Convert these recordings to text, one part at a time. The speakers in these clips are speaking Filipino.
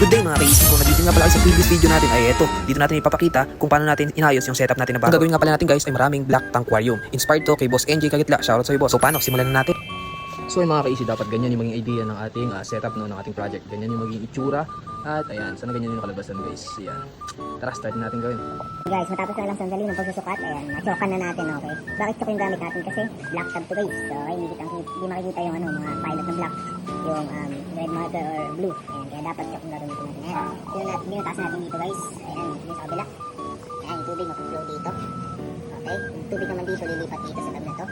Good day mga kaisip ko, nandito nga pala kayo sa previous video natin ay eto, dito natin ipapakita kung paano natin inayos yung setup natin na bago. Ang gagawin nga pala natin guys ay maraming black tankwarium. Inspired to kay Boss NJ Kagitla, shoutout sa'yo boss. So paano, simulan na natin. So yung mga kaisi, dapat ganyan yung maging idea ng ating setup no, ng ating project. Ganyan yung maging itsura. At ayan, sana ganyan yung kalabasan guys. Ayan. Tara, start na natin gawin. Guys, matapos na lang sandali ng pagsusukat, ayan, na-chokan na natin, okay? Bakit choke yung gamit natin? Kasi black tab to guys. So, ay, hindi makikita yung mga pilot na black. Yung red marker or blue. Ayan, kaya dapat choke yung gagamitin natin. Ayan, binutaas natin dito guys. Ayan, dito sa kabila. Ayan, yung tubig mag-flow dito. Okay, yung tubig naman dito, lilipat dito sa tab na to.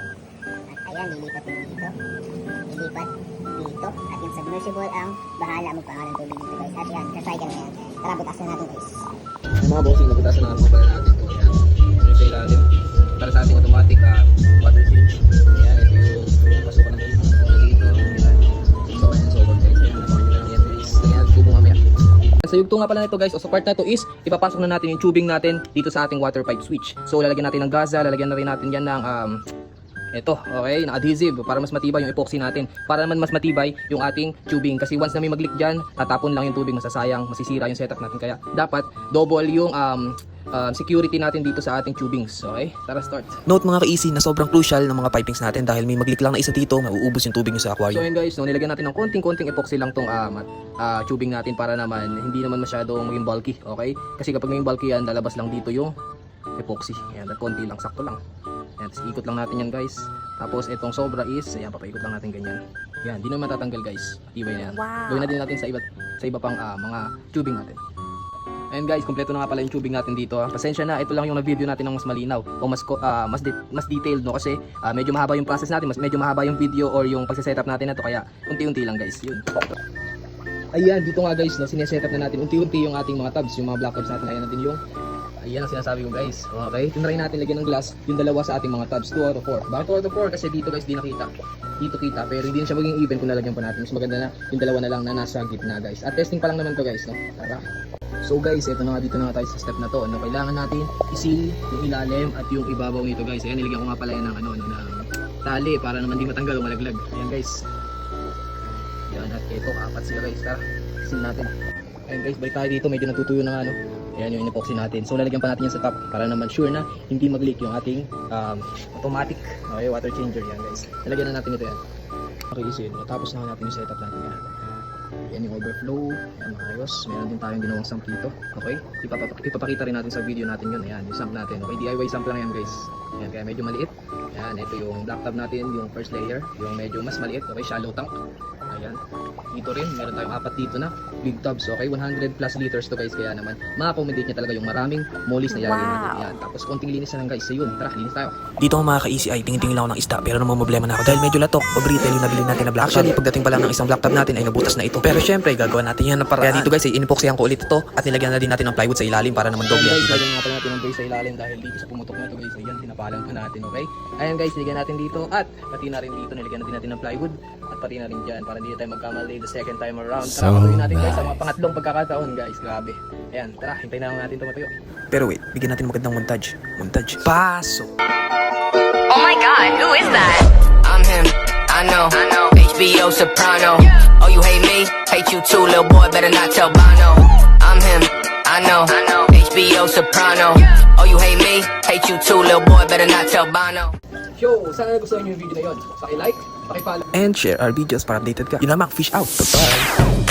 At ayan, lilipat din dito. Lilipat dito. At yung submersible ang bahala magpangalan ng tubig dito guys. At yan, recycle na yan. Tara, butas na natin guys. Mga bossing, nabutasan na po pala natin ito. Ayan. Yung sa ilalim. Para sa ating automatic water change. Ayan, ito yung pasukan ng tubig dito. Ayan. So, ayan, so guys. Ayan, napakan nyo lang yan guys. Ayan, tubo mamaya. Sa yugto nga pala nito guys, o sa part na to is, ipapasok na natin yung tubing natin dito sa ating water pipe switch. So, lalagyan natin ng gaza, lalagyan na rin natin yan ng ito, okay, na adhesive para mas matibay yung epoxy natin. Para naman mas matibay yung ating tubing. Kasi once na may mag-leak dyan, tatapon lang yung tubig, masasayang, masisira yung setup natin. Kaya dapat double yung security natin dito sa ating tubings. Okay, tara start. Note mga kaisi na sobrang crucial ng mga pipings natin dahil may mag-leak lang na isa dito, mauubos yung tubig nyo sa So aquarium. yun guys, no, nilagyan natin ng konting epoxy lang tong tubing natin para naman hindi naman masyadong maging bulky. Okay, kasi kapag maging bulky yan, lalabas lang dito yung epoxy. Ayan, at konti lang, sakto lang. Ayan, tapos ikot lang natin yan guys. Tapos itong sobra is, ayan, papaikot lang natin ganyan. Ayan, di naman matatanggal guys. Matibay na yan. Wow. Gawin natin sa iba pang mga tubing natin. Ayan guys, kompleto na nga pala yung tubing natin dito. Pasensya na, ito lang yung na-video natin ng mas malinaw o mas detailed no, kasi medyo mahaba yung process natin, medyo mahaba yung video or yung pagse-setup natin na to, kaya unti-unti lang guys. Yun. Ayan, dito nga guys, no, sinesetup na natin unti-unti yung ating mga tabs, yung mga black tabs natin. Ayan natin yung ayan ang sinasabi ko guys. Okay, tinry natin lagyan ng glass yung dalawa sa ating mga tabs, 2 out of 4. Bakit 2 out of 4? Kasi dito guys di nakita. Dito kita, pero hindi na siya maging even kung nalagyan pa natin. Mas maganda na yung dalawa na lang na nasa gitna guys. At testing pa lang naman to guys, no? Tara. So guys, ito na nga, dito na nga tayo sa step na to. Ano, kailangan natin i-seal yung ilalim at yung ibabaw nito guys. Ayan, nilagyan ko nga pala yan ng ng tali para naman di matanggal o malaglag. Ayan guys. Ayan, at ito, 4 sila guys. Tara, seal natin. Ayan guys, balik tayo dito, medyo natutuyo na nga, no? Ayan yung epoxy natin. So lalagyan pa natin yan sa top para naman sure na hindi mag-leak yung ating automatic water changer yan guys. Lalagyan na natin ito yan. Okay, isin. Tapos na natin yung setup natin yan. Ayan yung overflow. Ayan, ayos. Meron din tayong ginawang sump dito. Okay? Ipapakita rin natin sa video natin yun. Ayan, yung sump natin. Okay, DIY sump lang yan guys. Ayan, kaya medyo maliit. Ayan, ito yung black tub natin, yung first layer. Yung medyo mas maliit. Okay, shallow tank. Ayan. Dito rin, meron tayong 4 dito na big tubs. Okay, 100 plus liters to guys. Kaya naman, ma-accommodate niya talaga yung maraming mollies na ilalagay natin. Ayan. Tapos konting linis na lang guys. So yun, tara, linis tayo. Dito ang mga kaisi ay tingin-tingin lang ako ng isda pero naman problema na ako dahil medyo latok o brittle yung nabili natin na black. Actually, pagdating pa lang ng isang black tub natin ay nabutas na ito. Pero syempre, gagawa natin yan ng paraan. Kaya dito guys ay inipoxyan ko ulit ito at nilagyan na din natin ng plywood sa ilalim para naman doble ang guys, tibay. lagyan nga pala natin ng brace sa ilalim dahil dito sa pumutok na ito guys. Ayan, pinapalang pa natin, okay? Ayan guys, nilagyan natin dito at pati na rin dito nilagyan natin ng plywood at pati na rin dyan para hindi tayo magkamali the second time around. Tara, patuloy natin guys sa mga pangatlong pagkakataon guys. Grabe. Ayan, tara, hintayin na lang natin tumatuyo. Pero wait, bigyan natin magandang montage. Montage. Paso! Oh my god, who is that? I'm him, I know. HBO Soprano. Oh, you hate me? Hate you too, little boy. Better not tell Bono. I'm him, I know. HBO Soprano. Oh, you hate me? Hate you too, little boy. Better not tell Bono. Yo, sana nagustuhan nyo yung video na yun. Paki-like, paki-follow. And share our videos para updated ka. Yun lamang, fish out. Bye-bye!